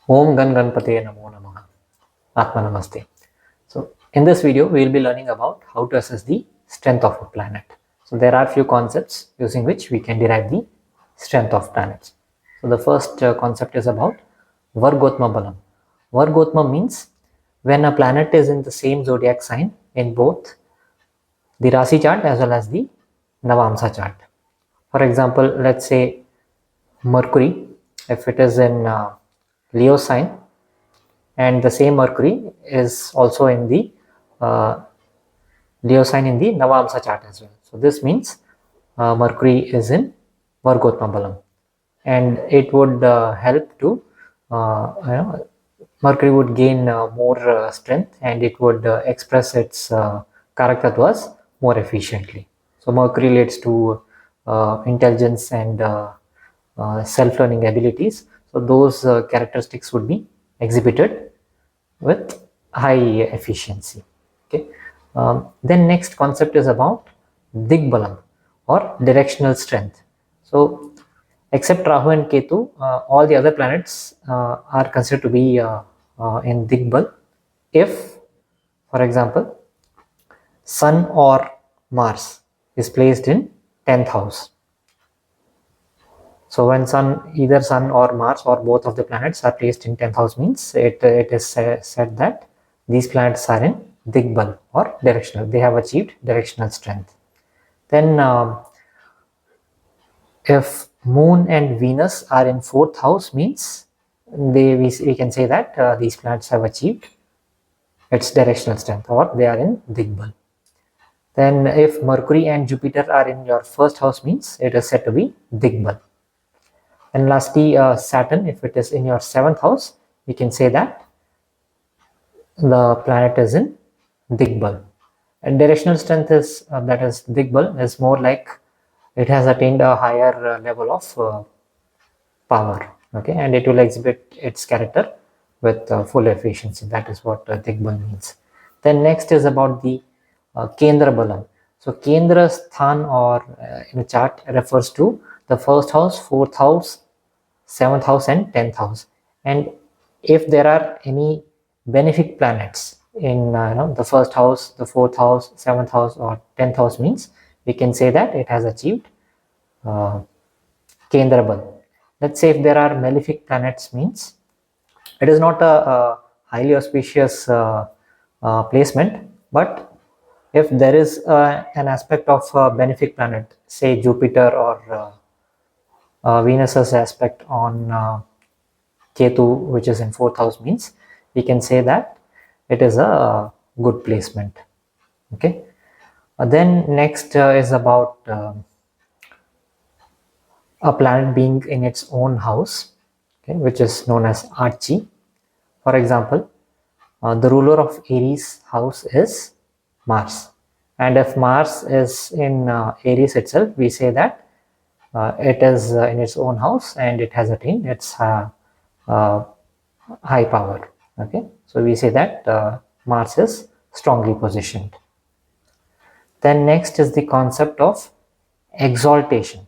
Om Gan Ganpataye Namo Namaha. Atma Namaste. So in this video, we will be learning about how to assess the strength of a planet. So there are few concepts using which we can derive the strength of planets. So the first concept is about Vargotma Balam. Vargotma means when a planet is in the same zodiac sign in both the Rasi chart as well as the Navamsa chart. For example, let's say Mercury, if it is in Leo sign, and the same Mercury is also in the Leo sign in the Navamsa chart as well. So this means Mercury is in Vargotma Balam, and it would help to Mercury would gain more strength, and it would express its character to us more efficiently. So Mercury leads to intelligence and self-learning abilities. So those characteristics would be exhibited with high efficiency. Okay. Then next concept is about Digbalam or directional strength. So except Rahu and Ketu, all the other planets are considered to be in Digbal if, for example, Sun or Mars is placed in 10th house. So when either Sun or Mars or both of the planets are placed in 10th house means it is said that these planets are in Digbal or directional. They have achieved directional strength. Then if Moon and Venus are in 4th house means we can say that these planets have achieved its directional strength or they are in Digbal. Then if Mercury and Jupiter are in your 1st house means it is said to be Digbal. And lastly, Saturn, if it is in your 7th house, we can say that the planet is in Digbal. And directional strength is that is Digbal is more like it has attained a higher level of power. Okay, and it will exhibit its character with full efficiency. That is what Digbal means. Then next is about the Kendra Balam. So Kendra Sthan or in a chart refers to the 1st house, 4th house, 7th house and 10th house. And if there are any benefic planets in the 1st house, the 4th house, 7th house or 10th house means we can say that it has achieved Kendra Bal. Let's say if there are malefic planets means it is not a highly auspicious placement, but if there is an aspect of a benefic planet, say Jupiter or Venus's aspect on Ketu, which is in 4th house means we can say that it is a good placement. Okay. Then next is about a planet being in its own house, okay, which is known as Archie. For example, the ruler of Aries house is Mars, and if Mars is in Aries itself, we say that it is in its own house and it has attained its high power. Okay, so we say that Mars is strongly positioned. Then next is the concept of exaltation.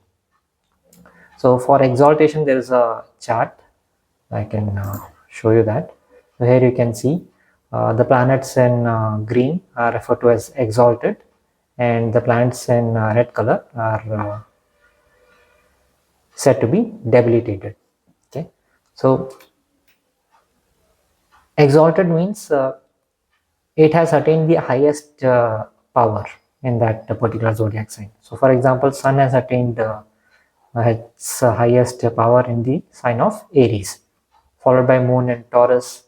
So for exaltation, there is a chart. I can show you that. So here you can see the planets in green are referred to as exalted, and the planets in red color are said to be debilitated. Okay, so exalted means it has attained the highest power in that particular zodiac sign. So for example, Sun has attained its highest power in the sign of Aries, followed by Moon in Taurus,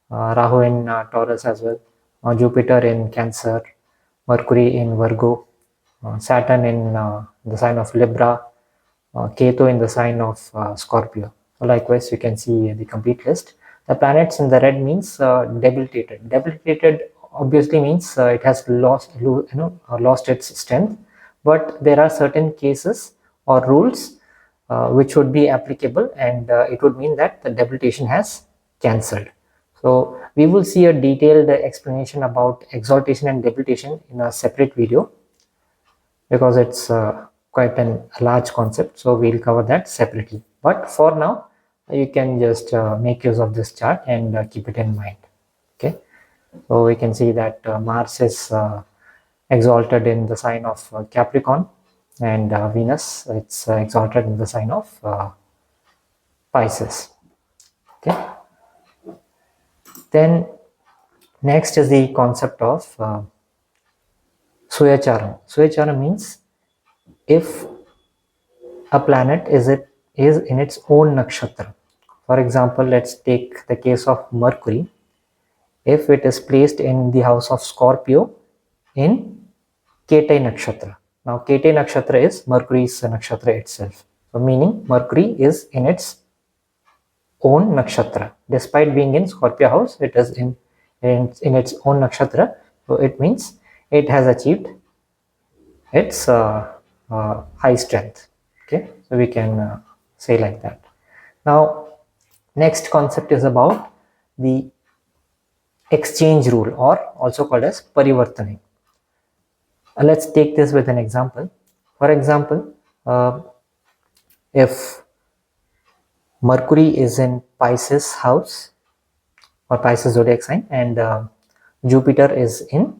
Rahu in Taurus as well, Jupiter in Cancer, Mercury in Virgo, Saturn in the sign of Libra, Ketu in the sign of Scorpio. So likewise, you can see the complete list. The planets in the red means debilitated. Debilitated obviously means it has lost its strength, but there are certain cases or rules which would be applicable, and it would mean that the debilitation has cancelled. So we will see a detailed explanation about exaltation and debilitation in a separate video because it's quite a large concept, so we'll cover that separately. But for now, you can just make use of this chart and keep it in mind. Okay, so we can see that Mars is exalted in the sign of Capricorn, and Venus, it's exalted in the sign of Pisces. Okay, then next is the concept of Suyacharam. Suyacharam means if a planet is in its own nakshatra. For example, let's take the case of Mercury. If it is placed in the house of Scorpio in Ketai nakshatra. Now, Ketai nakshatra is Mercury's nakshatra itself. So, meaning Mercury is in its own nakshatra. Despite being in Scorpio house, it is in its own nakshatra. So, it means it has achieved its high strength. Okay, so we can say like that. Now, next concept is about the exchange rule, or also called as parivartana. Let's take this with an example. For example, if Mercury is in Pisces house or Pisces zodiac sign, and Jupiter is in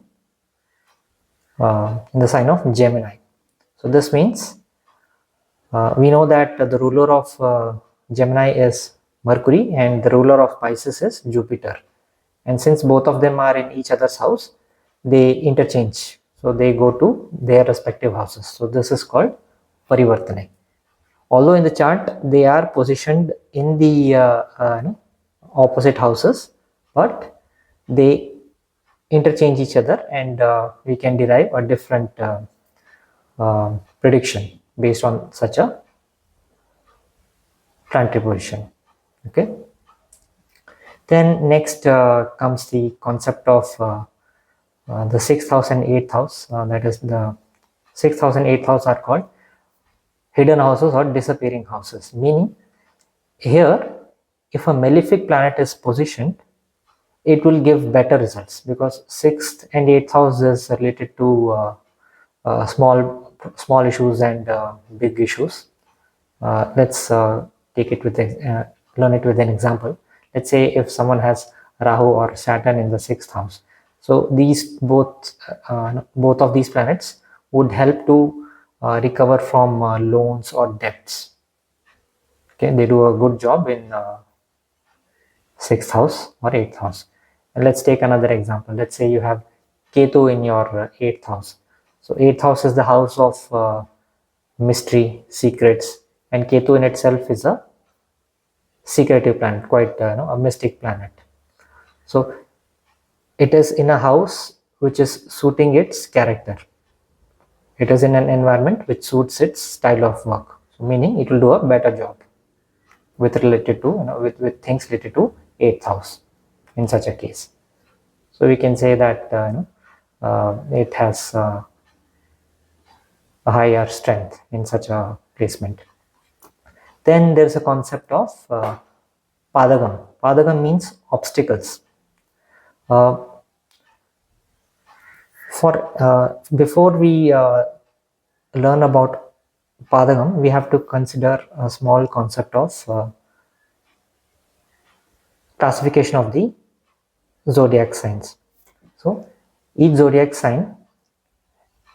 the sign of Gemini. So this means we know that the ruler of Gemini is Mercury and the ruler of Pisces is Jupiter. And since both of them are in each other's house, they interchange. So they go to their respective houses. So this is called parivartana. Although in the chart they are positioned in the opposite houses, but they interchange each other, and we can derive a different prediction based on such a planetary position. Okay. Then next comes the concept of the 6th house and 8th house. That is, the 6th house and 8th house are called hidden houses or disappearing houses. Meaning, here, if a malefic planet is positioned, it will give better results, because 6th and 8th house is related to small issues and big issues. Let's take it with learn it with an example. Let's say if someone has Rahu or Saturn in the 6th house, so these both of these planets would help to recover from loans or debts. Okay, they do a good job in 6th house or 8th house. And let's take another example. Let's say you have Ketu in your 8th house. So 8th house is the house of mystery, secrets, and Ketu in itself is a secretive planet, quite a mystic planet. So it is in a house which is suiting its character. It is in an environment which suits its style of work. So meaning it will do a better job with related to with things related to 8th house in such a case. So we can say that it has a higher strength in such a placement. Then there is a concept of padagam. Padagam means obstacles. Before we learn about padagam, we have to consider a small concept of classification of the zodiac signs. So each zodiac sign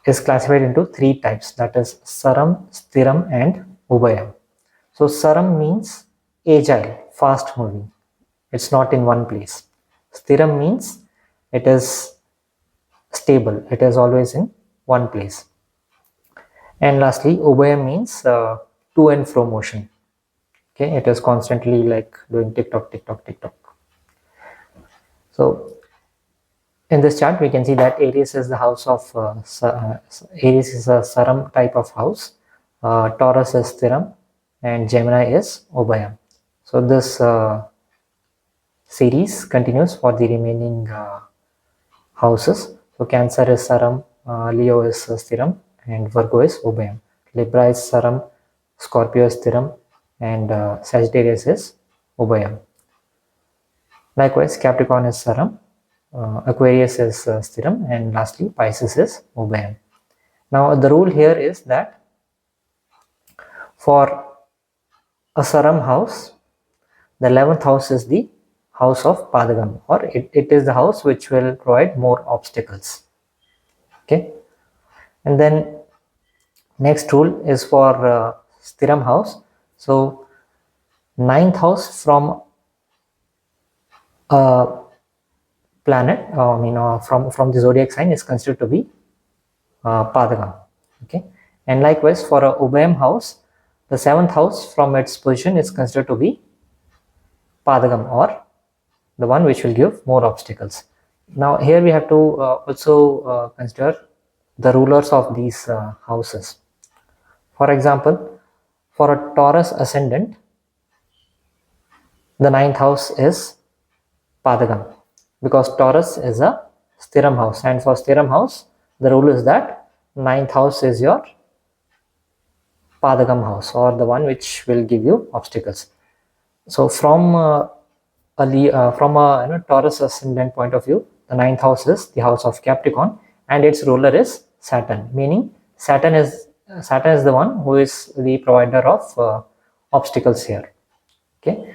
is classified into 3 types, that is Saram, Stiram and Ubhayam. So Saram means agile, fast moving. It's not in one place. Stiram means it is stable. It is always in one place. And lastly, Ubhayam means to and fro motion. Okay, it is constantly like doing tick tock, tick tock, tick tock. So in this chart, we can see that Aries is the house of Aries is a Saram type of house. Taurus is Stiram, and Gemini is Ubhayam. So this series continues for the remaining houses. So Cancer is Saram, Leo is Stiram, and Virgo is Ubhayam. Libra is Saram, Scorpio is Stiram, and Sagittarius is Ubhayam. Likewise, Capricorn is Saram, Aquarius is Stiram, and lastly Pisces is Ubhayam. Now the rule here is that for a Saram house, the 11th house is the house of Padagam, or it is the house which will provide more obstacles. Okay, and then next rule is for Stiram house. So 9th house from planet, from the zodiac sign is considered to be Padagam. Okay, and likewise for a Ubayam house, the 7th house from its position is considered to be Padagam, or the one which will give more obstacles. Now here we have to also consider the rulers of these houses. For example, for a Taurus ascendant, the 9th house is Padagam, because Taurus is a Stiram house, and for Stiram house the rule is that 9th house is your Padagam house, or the one which will give you obstacles. So from a Taurus ascendant point of view, the 9th house is the house of Capricorn, and its ruler is Saturn, meaning Saturn is the one who is the provider of obstacles here. Okay,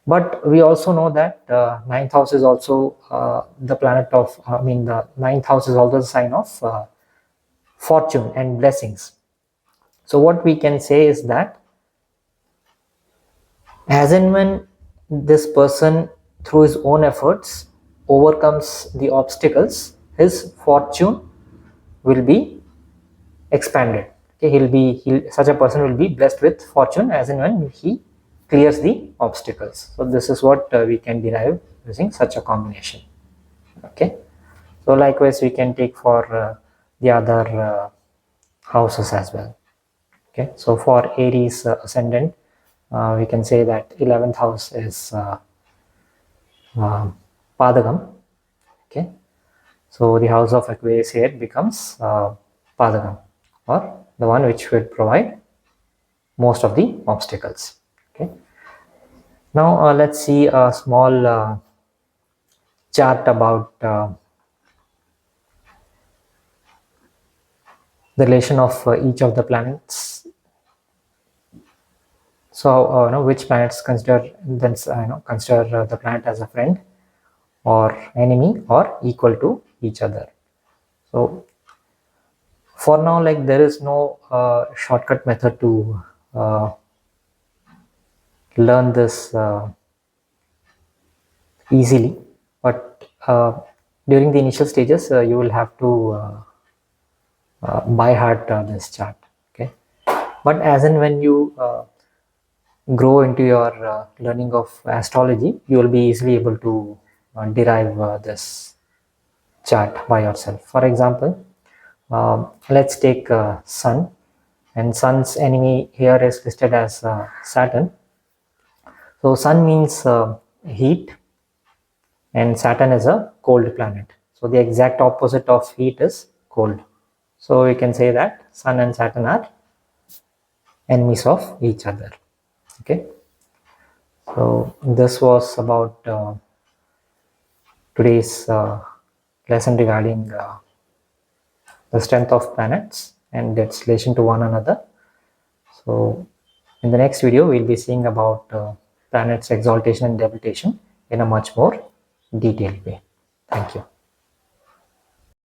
but we also know that 9th house is also the planet of, the 9th house is also the sign of fortune and blessings. So what we can say is that as and when this person through his own efforts overcomes the obstacles, his fortune will be expanded. Okay, such a person will be blessed with fortune as and when he clears the obstacles. So this is what we can derive using such a combination. Okay, so likewise we can take for the other houses as well. Okay, so for Aries ascendant, we can say that 11th house is Padagam. Okay, so the house of Aquarius here becomes Padagam, or the one which will provide most of the obstacles. Okay, now let's see a small chart about the relation of each of the planets. So which planets consider the planet as a friend or enemy or equal to each other. So for now, like, there is no shortcut method to learn this easily, but during the initial stages you will have to by heart this chart. Okay, but as and when you grow into your learning of astrology, you will be easily able to derive this chart by yourself. For example, let's take Sun, and Sun's enemy here is listed as Saturn. So Sun means heat, and Saturn is a cold planet. So the exact opposite of heat is cold. So we can say that Sun and Saturn are enemies of each other. Okay, so this was about today's lesson regarding the strength of planets and its relation to one another. So in the next video we'll be seeing about planets exaltation and debilitation in a much more detailed way. Thank you.